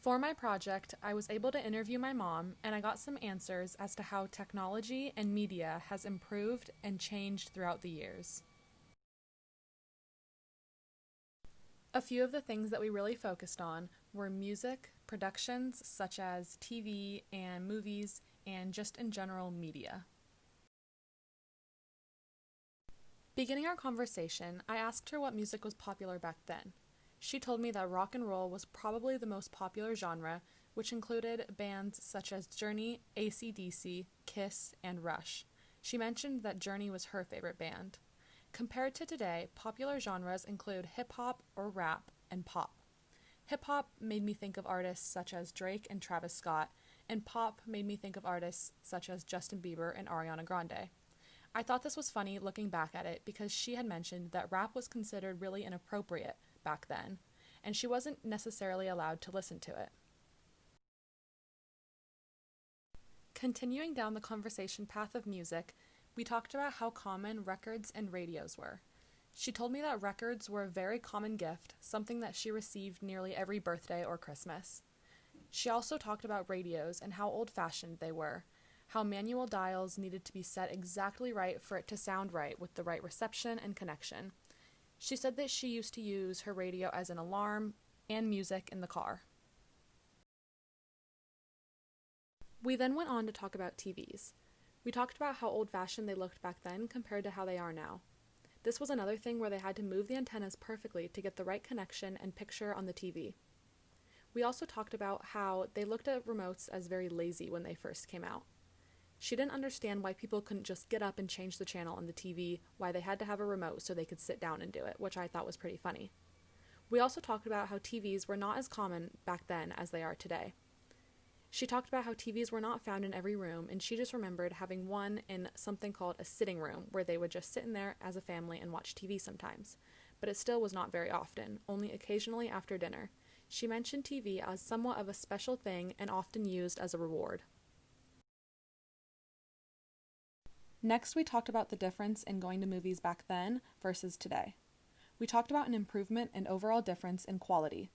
For my project, I was able to interview my mom, and I got some answers as to how technology and media has improved and changed throughout the years. A few of the things that we really focused on were music, productions such as TV and movies, and just in general media. Beginning our conversation, I asked her what music was popular back then. She told me that rock and roll was probably the most popular genre, which included bands such as Journey, AC/DC, Kiss, and Rush. She mentioned that Journey was her favorite band. Compared to today, popular genres include hip-hop or rap and pop. Hip-hop made me think of artists such as Drake and Travis Scott, and pop made me think of artists such as Justin Bieber and Ariana Grande. I thought this was funny looking back at it because she had mentioned that rap was considered really inappropriate back then, and she wasn't necessarily allowed to listen to it. Continuing down the conversation path of music, we talked about how common records and radios were. She told me that records were a very common gift, something that she received nearly every birthday or Christmas. She also talked about radios and how old-fashioned they were, how manual dials needed to be set exactly right for it to sound right with the right reception and connection. She said that she used to use her radio as an alarm and music in the car. We then went on to talk about TVs. We talked about how old-fashioned they looked back then compared to how they are now. This was another thing where they had to move the antennas perfectly to get the right connection and picture on the TV. We also talked about how they looked at remotes as very lazy when they first came out. She didn't understand why people couldn't just get up and change the channel on the TV, why they had to have a remote so they could sit down and do it, which I thought was pretty funny. We also talked about how TVs were not as common back then as they are today. She talked about how TVs were not found in every room, and she just remembered having one in something called a sitting room, where they would just sit in there as a family and watch TV sometimes. But it still was not very often, only occasionally after dinner. She mentioned TV as somewhat of a special thing and often used as a reward. Next, we talked about the difference in going to movies back then versus today. We talked about an improvement and overall difference in quality.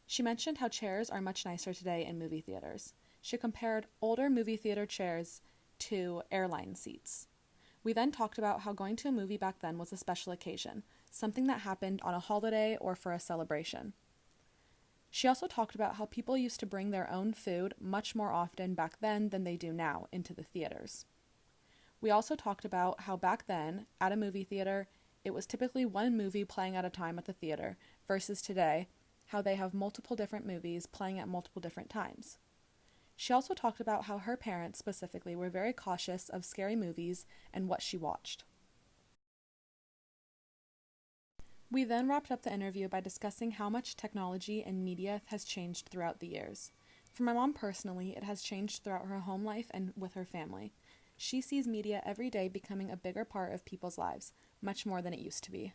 She mentioned how chairs are much nicer today in movie theaters. She compared older movie theater chairs to airline seats. We then talked about how going to a movie back then was a special occasion, something that happened on a holiday or for a celebration. She also talked about how people used to bring their own food much more often back then than they do now into the theaters. We also talked about how back then, at a movie theater, it was typically one movie playing at a time at the theater, versus today, how they have multiple different movies playing at multiple different times. She also talked about how her parents specifically were very cautious of scary movies and what she watched. We then wrapped up the interview by discussing how much technology and media has changed throughout the years. For my mom personally, it has changed throughout her home life and with her family. She sees media every day becoming a bigger part of people's lives, much more than it used to be.